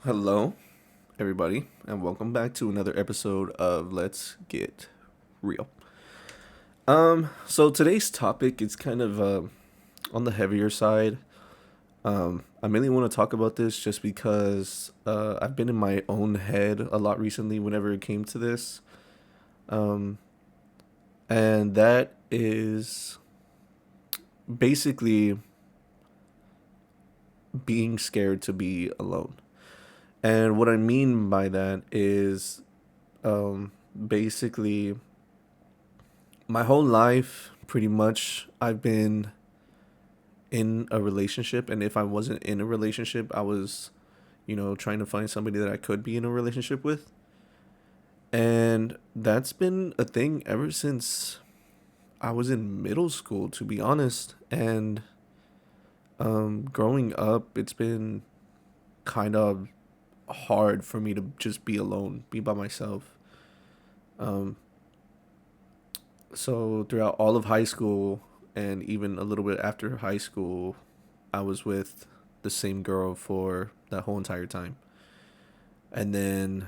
Hello, everybody, and welcome back to another episode of Let's Get Real. So today's topic is kind of on the heavier side. I mainly want to talk about this just because I've been in my own head a lot recently whenever it came to this. Um, and that is basically being scared to be alone. And what I mean by that is basically my whole life, pretty much, I've been in a relationship. And if I wasn't in a relationship, I was, trying to find somebody that I could be in a relationship with. And that's been a thing ever since I was in middle school, to be honest. And growing up, it's been kind of hard for me to just be alone, be by myself. Um, so throughout all of high school and even a little bit after high school, I was with the same girl for that whole entire time. And then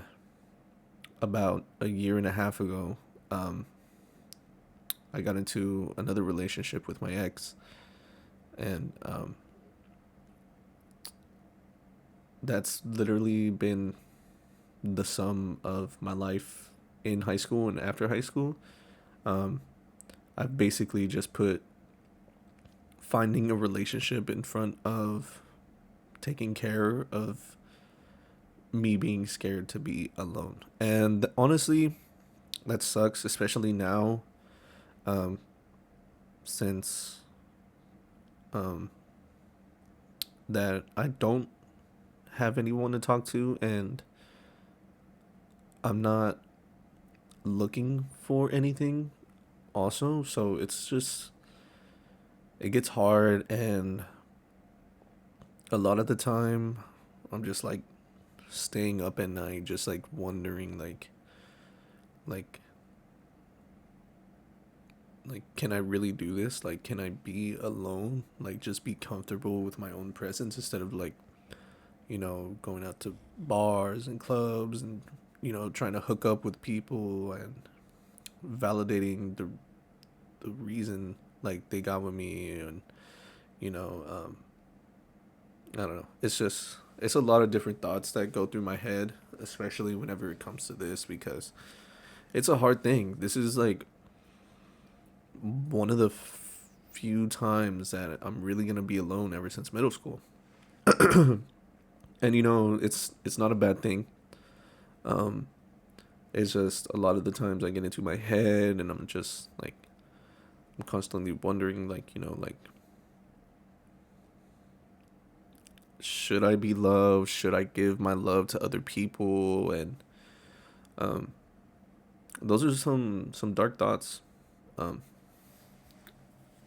about a year and a half ago, um, I got into another relationship with my ex, and that's literally been the sum of my life in high school and after high school. Um, I've basically just put finding a relationship in front of taking care of me being scared to be alone. And honestly, that sucks, especially now, um, since um, that I don't have anyone to talk to and I'm not looking for anything also. So it's just, it gets hard. And a lot of the time, I'm just like staying up at night, just like wondering, like, can I really do this? Like, can I be alone? Like, just be comfortable with my own presence instead of like, going out to bars and clubs and, trying to hook up with people and validating the reason like they got with me. And, you know, um, I don't know. It's a lot of different thoughts that go through my head, especially whenever it comes to this, because it's a hard thing. This is like one of the few times that I'm really gonna be alone ever since middle school. And it's not a bad thing. Um, it's just a lot of the times I get into my head and I'm just like I'm constantly wondering, like, should I be loved? Should I give my love to other people? And um, those are some dark thoughts. Um,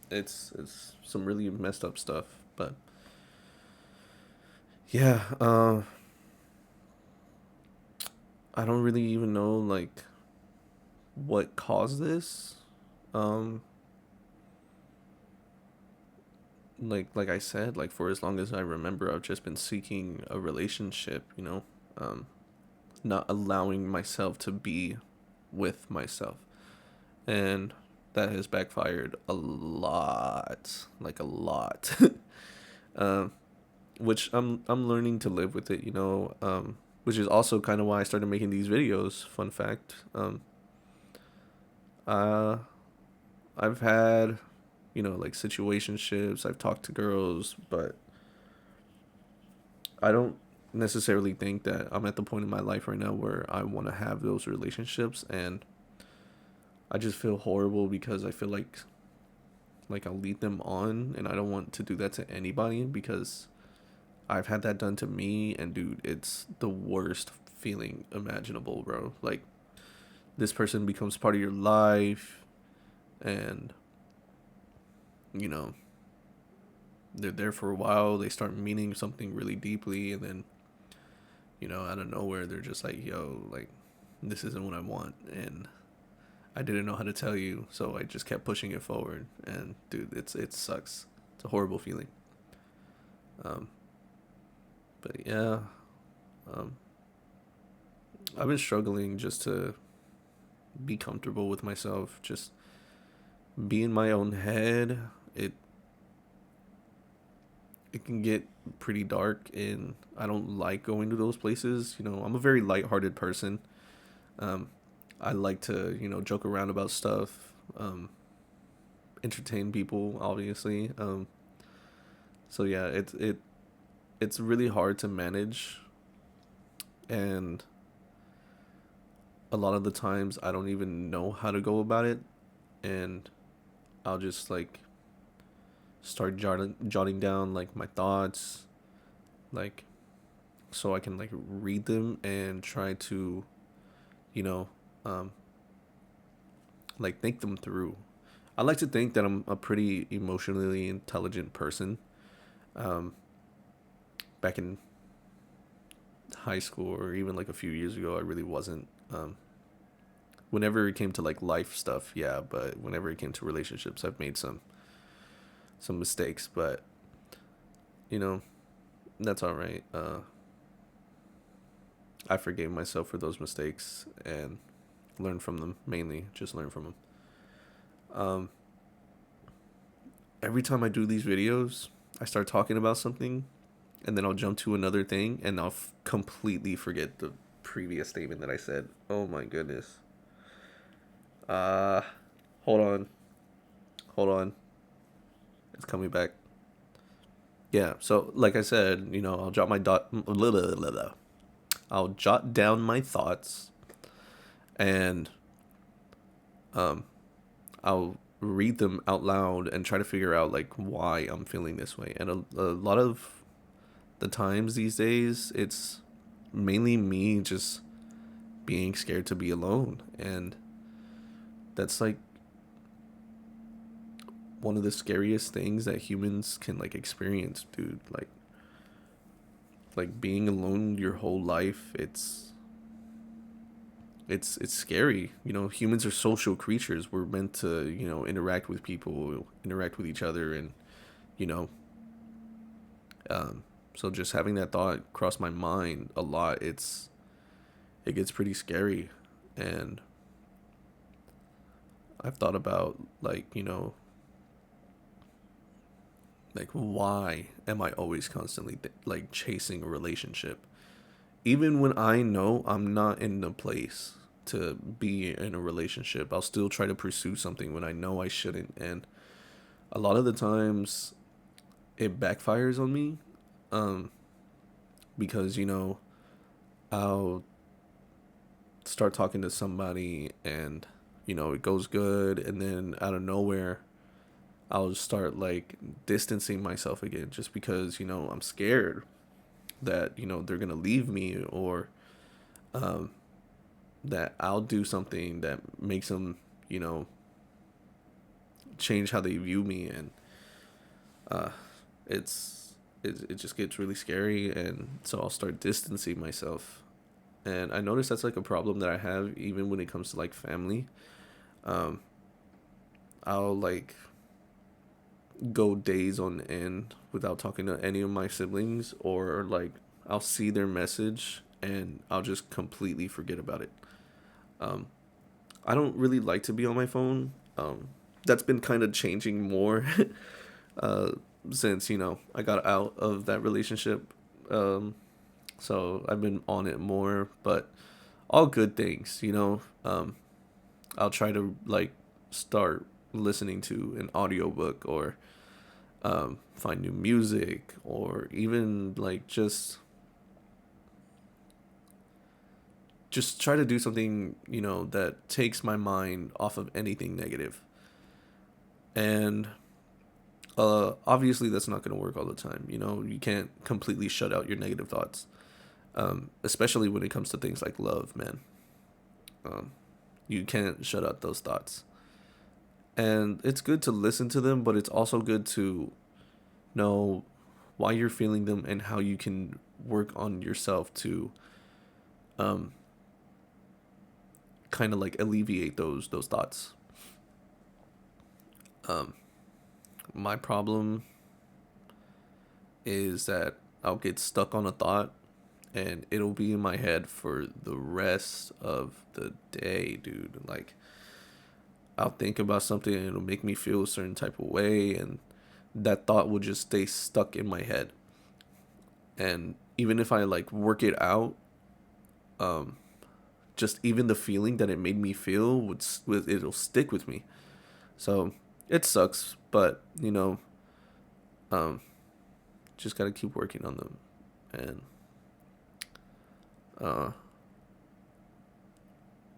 it's some really messed up stuff, but yeah, I don't really even know like what caused this. Um, like I said, like for as long as I remember, I've just been seeking a relationship. Um, not allowing myself to be with myself, and that has backfired a lot, like a lot. um, which I'm learning to live with it. Which is also kind of why I started making these videos. Fun fact. Uh, I've had, like situationships. I've talked to girls, but I don't necessarily think that I'm at the point in my life right now where I want to have those relationships. And I just feel horrible because I feel like I'll lead them on, and I don't want to do that to anybody because I've had that done to me. And dude, it's the worst feeling imaginable, bro. Like, this person becomes part of your life, and you know they're there for a while, they start meaning something really deeply, and then out of nowhere they're just like, yo, like, this isn't what I want. And I didn't know how to tell you, so I just kept pushing it forward. And dude, it sucks. It's a horrible feeling. um but yeah, Um, I've been struggling just to be comfortable with myself, just be in my own head. It it can get pretty dark, and I don't like going to those places. I'm a very lighthearted person. Um, I like to, joke around about stuff, entertain people, obviously. So yeah, it's really hard to manage, and a lot of the times I don't even know how to go about it, and I'll just like start jotting down like my thoughts, like so I can like read them and try to, you know, um, like think them through. I like to think that I'm a pretty emotionally intelligent person. Um, Back in high school or even like a few years ago, I really wasn't. Whenever it came to like life stuff, yeah, but whenever it came to relationships, I've made some mistakes, but you know that's all right. I forgave myself for those mistakes and learned from them. Mainly, just learn from them. Um, every time I do these videos, I start talking about something, and then I'll jump to another thing, and I'll completely forget the previous statement that I said. Oh my goodness. Uh, hold on, hold on. It's coming back. Yeah. So, like I said, I'll jot my dot. Blah, blah, blah, blah. I'll jot down my thoughts, and um, I'll read them out loud and try to figure out like why I'm feeling this way. And a lot of the times these days, it's mainly me just being scared to be alone, and that's like one of the scariest things that humans can like experience, dude. Like being alone your whole life, it's scary. Humans are social creatures. We're meant to, interact with people, interact with each other, and you know so just having that thought cross my mind a lot, it gets pretty scary. And I've thought about like, like why am I always constantly like chasing a relationship, even when I know I'm not in the place to be in a relationship. I'll still try to pursue something when I know I shouldn't, and a lot of the times it backfires on me. um because I'll start talking to somebody, and it goes good, and then out of nowhere I'll start like distancing myself again, just because I'm scared that they're gonna leave me, or um that I'll do something that makes them you know change how they view me. And uh it's it just gets really scary, and so I'll start distancing myself. And I notice that's like a problem that I have even when it comes to like family. um I'll like go days on end without talking to any of my siblings, or like I'll see their message and I'll just completely forget about it. um I don't really like to be on my phone. That's been kind of changing more uh since I got out of that relationship. So I've been on it more, but all good things. I'll try to like start listening to an audiobook, or find new music, or even like just try to do something that takes my mind off of anything negative. And obviously that's not going to work all the time. You can't completely shut out your negative thoughts, especially when it comes to things like love, man. um, you can't shut out those thoughts, and it's good to listen to them, but it's also good to know why you're feeling them and how you can work on yourself to um, kind of like alleviate those thoughts. um, my problem is that I'll get stuck on a thought, and it'll be in my head for the rest of the day, dude. Like, I'll think about something and it'll make me feel a certain type of way, and that thought will just stay stuck in my head. And even if I like work it out, um, just even the feeling that it made me feel it'll stick with me. So it sucks, but um, just gotta keep working on them, and uh,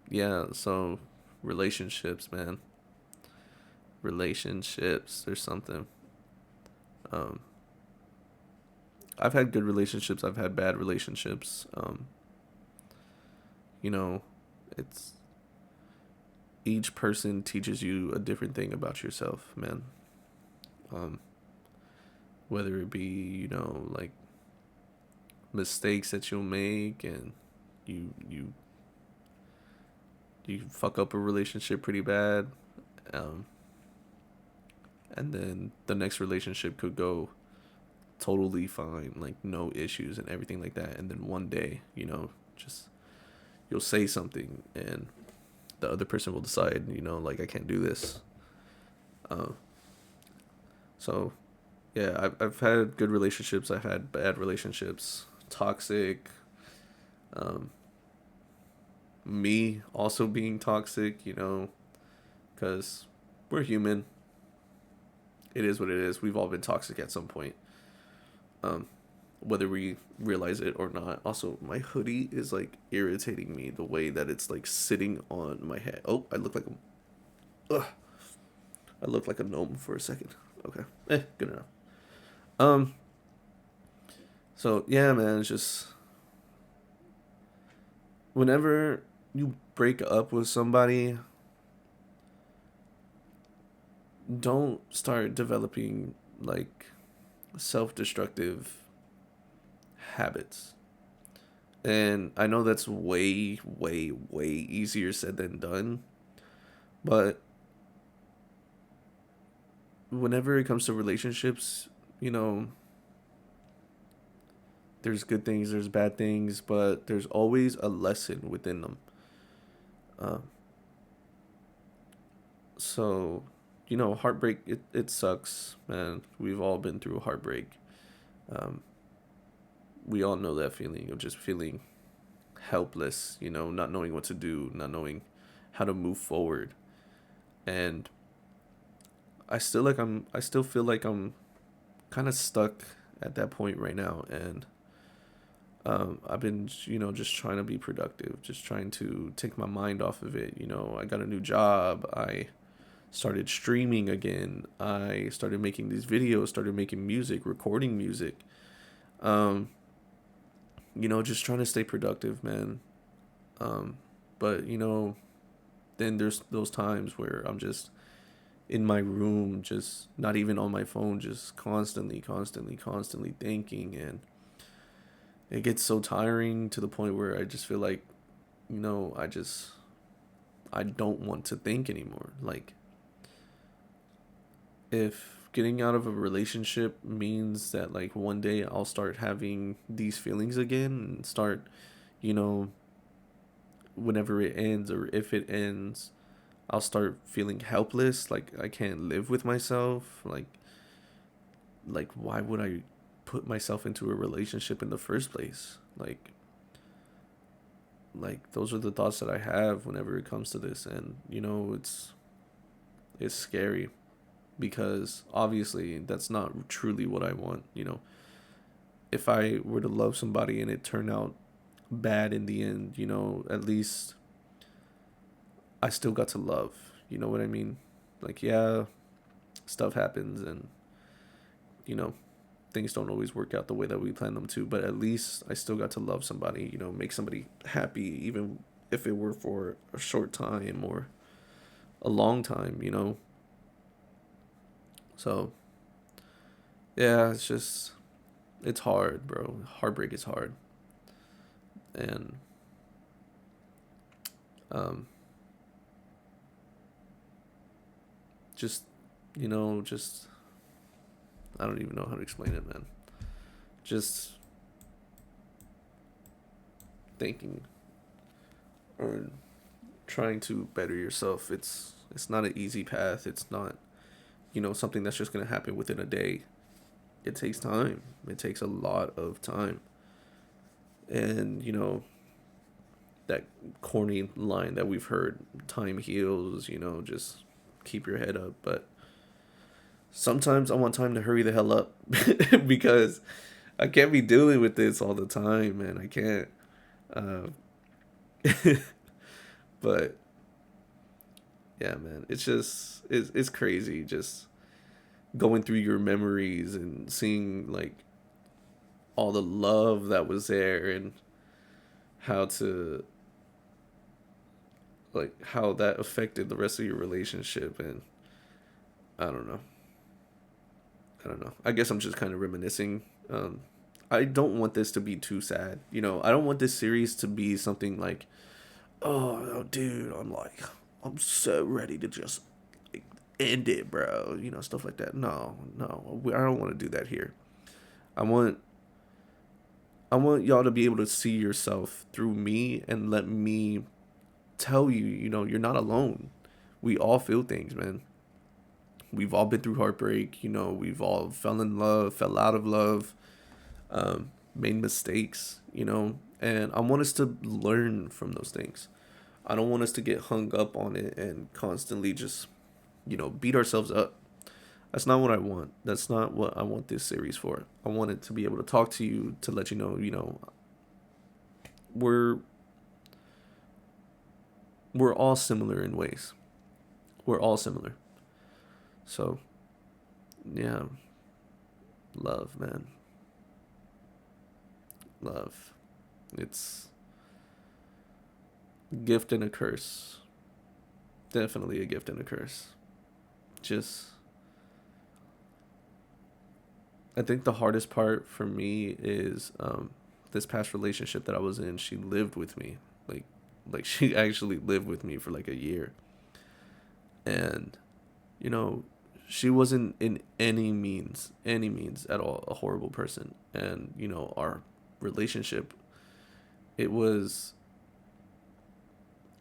yeah. So relationships, man, relationships. There's something. Um, I've had good relationships. I've had bad relationships. You know, it's each person teaches you a different thing about yourself, man. Um, whether it be like mistakes that you'll make, and you you fuck up a relationship pretty bad, um, and then the next relationship could go totally fine, like no issues and everything like that, and then one day, just you'll say something and the other person will decide, like, I can't do this. Uh, so yeah, I've had good relationships. I've had bad relationships, toxic. Um, me also being toxic, because we're human. It is what it is. We've all been toxic at some point, um, whether we realize it or not. Also, my hoodie is like irritating me the way that it's like sitting on my head. Oh, ugh, I look like a gnome for a second. Okay, good enough. Um, so yeah, man, it's just whenever you break up with somebody, don't start developing like self-destructive habits. And I know that's way, way, way easier said than done. But whenever it comes to relationships, you know, there's good things, there's bad things, but there's always a lesson within them. Uh, so, heartbreak, it sucks, man. We've all been through heartbreak. Um, we all know that feeling of just feeling helpless, not knowing what to do, not knowing how to move forward. And I still feel like I'm kind of stuck at that point right now, and I've been, just trying to be productive, just trying to take my mind off of it. I got a new job. I started streaming again. I started making these videos, started making music, recording music. Um, just trying to stay productive, man. Um, but then there's those times where I'm just in my room, just not even on my phone, just constantly, constantly, constantly thinking, and it gets so tiring to the point where I just feel like, I don't want to think anymore. Like, if getting out of a relationship means that like one day I'll start having these feelings again and start, you know, whenever it ends or if it ends, I'll start feeling helpless, like I can't live with myself, like why would I put myself into a relationship in the first place? Like those are the thoughts that I have whenever it comes to this, and it's scary because obviously that's not truly what I want. If I were to love somebody and it turned out bad in the end, at least I still got to love. You know what I mean? Like, yeah, stuff happens, and you know things don't always work out the way that we plan them to, but at least I still got to love somebody, make somebody happy, even if it were for a short time or a long time. So, yeah, it's hard, bro. Heartbreak is hard. And, um, just, just, I don't even know how to explain it, man. Just thinking or trying to better yourself. It's not an easy path. It's not, something that's just going to happen within a day. It takes time. It takes a lot of time. And, that corny line that we've heard, time heals, just keep your head up. But sometimes I want time to hurry the hell up because I can't be dealing with this all the time, man. I can't. Uh, but yeah, man, it's crazy just going through your memories and seeing like all the love that was there and how to like how that affected the rest of your relationship. And I don't know. I don't know. I guess I'm just kind of reminiscing. I don't want this to be too sad. I don't want this series to be something like, oh, dude, I'm so ready to just like, end it, bro. Stuff like that. No, no, I don't want to do that here. I want, I want y'all to be able to see yourself through me and let me tell you, you're not alone. We all feel things, man. We've all been through heartbreak. We've all fell in love, fell out of love, made mistakes, and I want us to learn from those things. I don't want us to get hung up on it and constantly just, beat ourselves up. That's not what I want. That's not what I want this series for. I want it to be able to talk to you, to let you know, we're we're all similar in ways. We're all similar. So, yeah, love, man. Love. It's a gift and a curse. Definitely a gift and a curse. Just I think the hardest part for me is this past relationship that I was in. She lived with me, like she actually lived with me for like a year, and you know, she wasn't in any means at all a horrible person, and our relationship, it was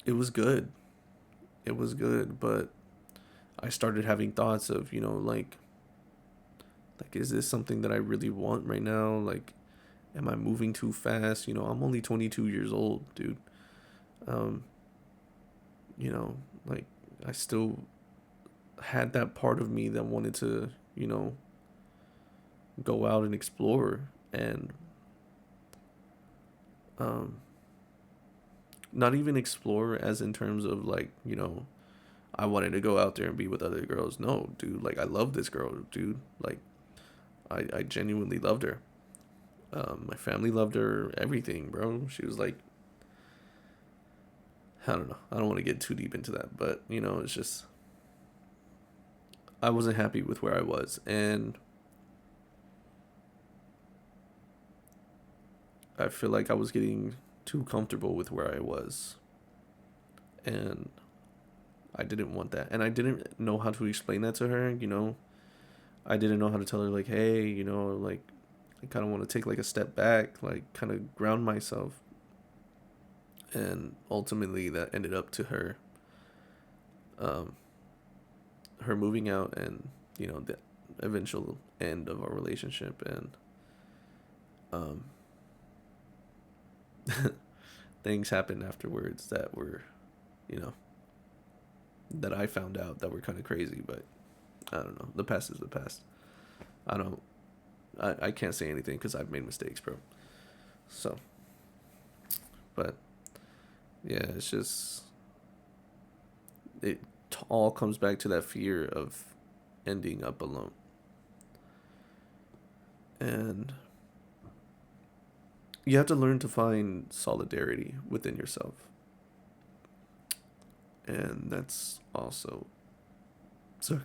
it was good, it was good, but I started having thoughts of like is this something that I really want right now? Like, am I moving too fast? I'm only 22 years old, dude. Um, like I still had that part of me that wanted to, go out and explore and um not even explore as in terms of like, I wanted to go out there and be with other girls. No, dude, like I love this girl, dude. Like I genuinely loved her. My family loved her, everything, bro. She was like, I don't know. I don't want to get too deep into that, but it's just I wasn't happy with where I was, and I feel like I was getting too comfortable with where I was, and I didn't want that, and I didn't know how to explain that to her. I didn't know how to tell her like, hey, like I kind of want to take like a step back, like kind of ground myself, and ultimately that ended up to um, her moving out, and the eventual end of our relationship, and um, things happened afterwards that were, you know, that I found out that were kind of crazy, but I don't know. The past is the past. I don't. I can't say anything because I've made mistakes, bro. So, but yeah, it's just it all comes back to that fear of ending up alone, and you have to learn to find solidarity within yourself, and that's also. So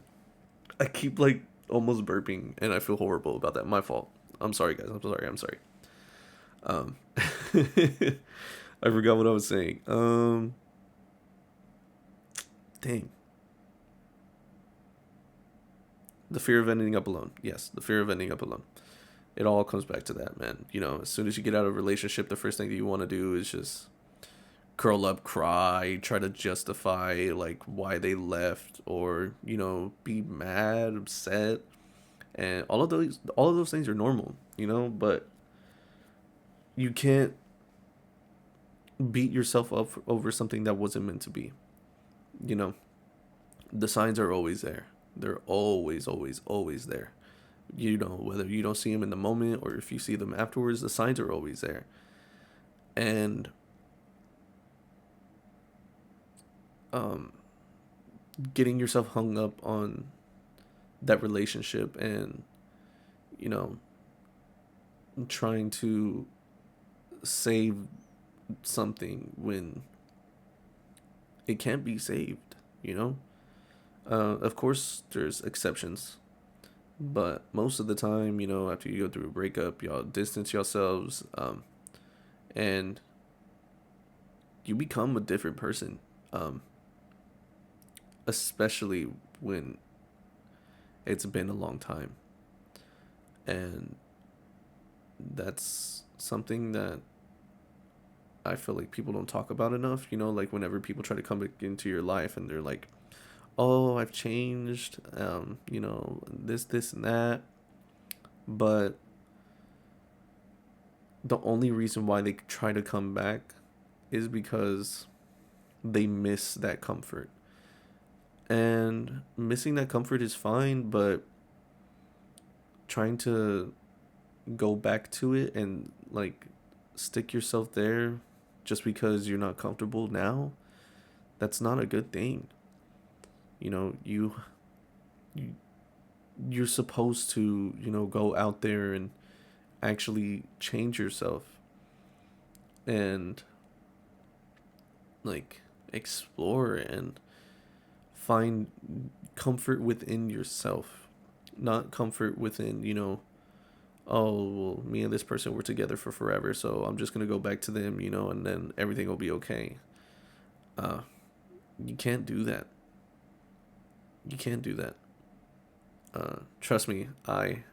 I keep like almost burping, and I feel horrible about that. My fault. I'm sorry, guys. I'm sorry. I'm sorry. Um, I forgot what I was saying. Dang. The fear of ending up alone. Yes, the fear of ending up alone. it all comes back to that, man. You know, as soon as you get out of a relationship, the first thing that you want to do is just curl up, cry, try to justify like why they left, or be mad, upset, and all of those things are normal, but you can't beat yourself up over something that wasn't meant to be. You know, the signs are always there. They're always, always, always there. Whether you don't see them in the moment or if you see them afterwards, the signs are always there. And um, getting yourself hung up on that relationship and, you know, trying to save something when it can't be saved, you know? Of course, there's exceptions, but most of the time, after you go through a breakup, y'all distance yourselves, and you become a different person, um, especially when it's been a long time. And that's something that I feel like people don't talk about enough, like whenever people try to come back into your life and they're like, oh, I've changed, this, and that. But the only reason why they try to come back is because they miss that comfort. And missing that comfort is fine, but trying to go back to it and like stick yourself there just because you're not comfortable now, that's not a good thing. You you're supposed to, go out there and actually change yourself and like explore and find comfort within yourself, not comfort within, oh, well, me and this person were together for forever, so I'm just going to go back to them, and then everything will be okay. Uh, you can't do that. You can't do that. Trust me, I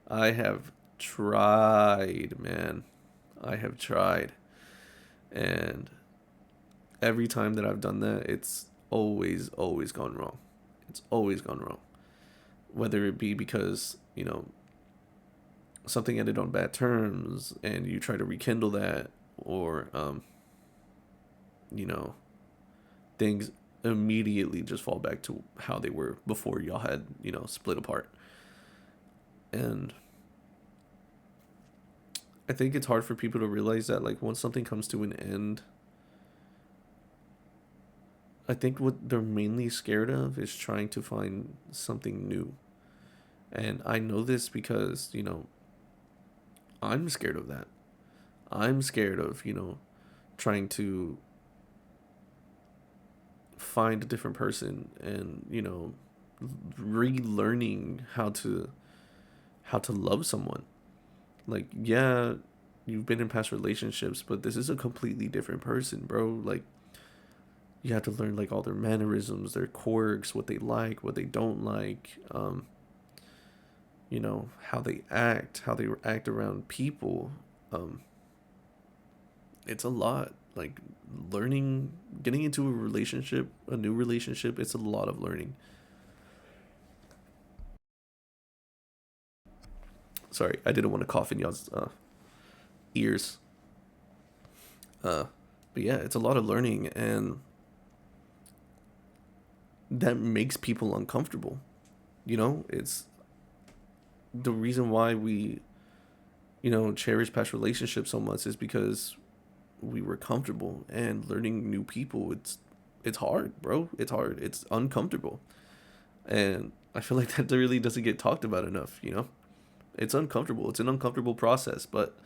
have tried, man. I have tried. And every time that I've done that, it's always, always gone wrong. It's always gone wrong. Whether it be because, something ended on bad terms and you try to rekindle that, or, you know, things immediately just fall back to how they were before y'all had, split apart. And I think it's hard for people to realize that, like, once something comes to an end, I think what they're mainly scared of is trying to find something new. And I know this because, I'm scared of that. I'm scared of, trying to find a different person and, relearning how to love someone. Like, yeah, you've been in past relationships, but this is a completely different person, bro. Like, you have to learn like all their mannerisms, their quirks, what they like, what they don't like, how they act, how they act around people. Um, it's a lot. Like learning, getting into a relationship, a new relationship, it's a lot of learning. Sorry, I didn't want to cough in y'all's ears. Uh, but yeah, it's a lot of learning, and that makes people uncomfortable. It's the reason why we, cherish past relationships so much is because we were comfortable, and learning new people, it's hard, bro. It's hard. It's uncomfortable. And I feel like that really doesn't get talked about enough. It's uncomfortable. It's an uncomfortable process, but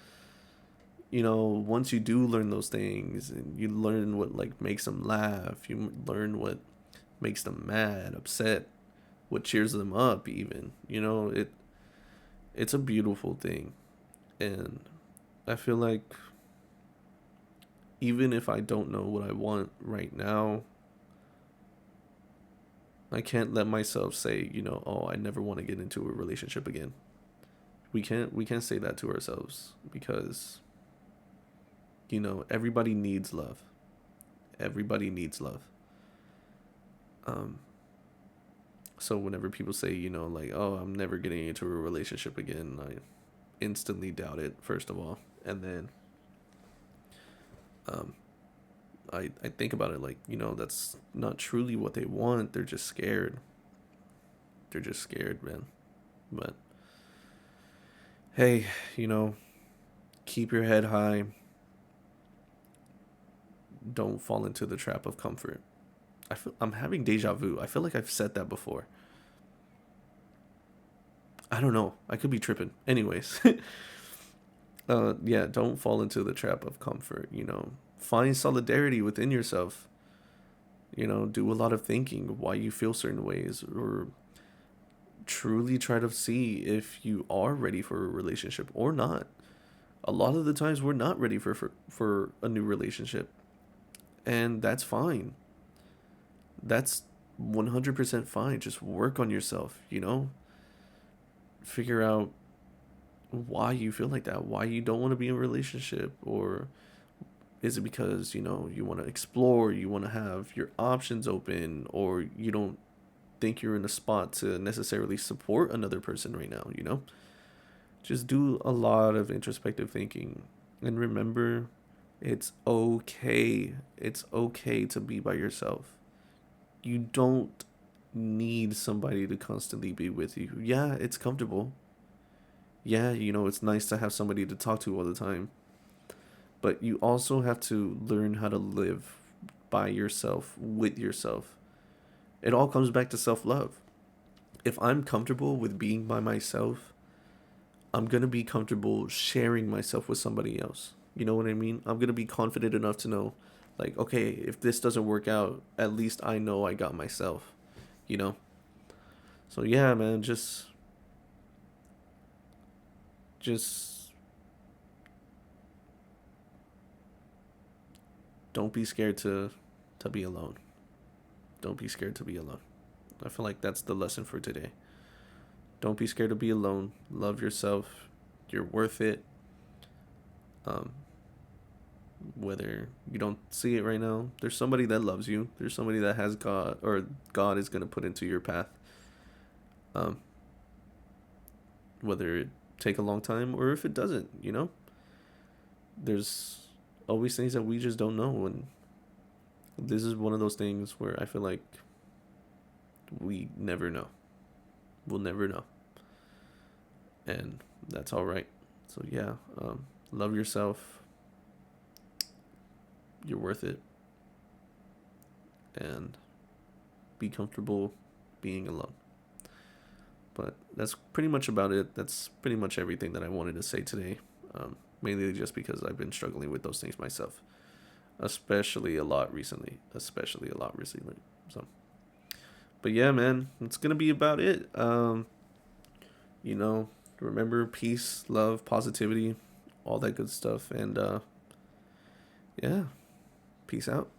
once you do learn those things and you learn what like makes them laugh, you learn what makes them mad, upset, what cheers them up even. It's a beautiful thing. And I feel like even if I don't know what I want right now, I can't let myself say, oh, I never want to get into a relationship again. We can't say that to ourselves because everybody needs love. Everybody needs love. Um, so whenever people say, like, oh, I'm never getting into a relationship again, I instantly doubt it, first of all. And then um, I think about it like, that's not truly what they want. They're just scared. They're just scared, man. But hey, you know, keep your head high. Don't fall into the trap of comfort. I'm having deja vu. I feel like I've said that before. I don't know. I could be tripping. Anyways, yeah, don't fall into the trap of comfort. Find solidarity within yourself. Do a lot of thinking why you feel certain ways, or truly try to see if you are ready for a relationship or not. A lot of the times we're not ready for a new relationship, and that's fine. That's 100% fine. Just work on yourself. Figure out why you feel like that, why you don't want to be in a relationship, or is it because, you want to explore, you want to have your options open, or you don't think you're in a spot to necessarily support another person right now. Just do a lot of introspective thinking, and remember, it's okay. It's okay to be by yourself. You don't need somebody to constantly be with you. Yeah, it's comfortable. Yeah, it's nice to have somebody to talk to all the time. But you also have to learn how to live by yourself, with yourself. It all comes back to self love. If I'm comfortable with being by myself, I'm going to be comfortable sharing myself with somebody else. You know what I mean? I'm going to be confident enough to know, like, okay, if this doesn't work out, at least I know I got myself, you know? So yeah, man, just don't be scared to be alone. Don't be scared to be alone. I feel like that's the lesson for today. Don't be scared to be alone. Love yourself. You're worth it. Um, whether you don't see it right now, there's somebody that loves you. There's somebody that has God, or God is gonna put into your path. Um, whether it take a long time or if it doesn't. There's always things that we just don't know, and this is one of those things where I feel like we never know. We'll never know, and that's all right. So yeah, love yourself. You're worth it, and be comfortable being alone. But that's pretty much about it. That's pretty much everything that I wanted to say today. Mainly just because I've been struggling with those things myself, especially a lot recently. So, but yeah, man, it's gonna be about it. You know, remember peace, love, positivity, all that good stuff, and yeah, peace out.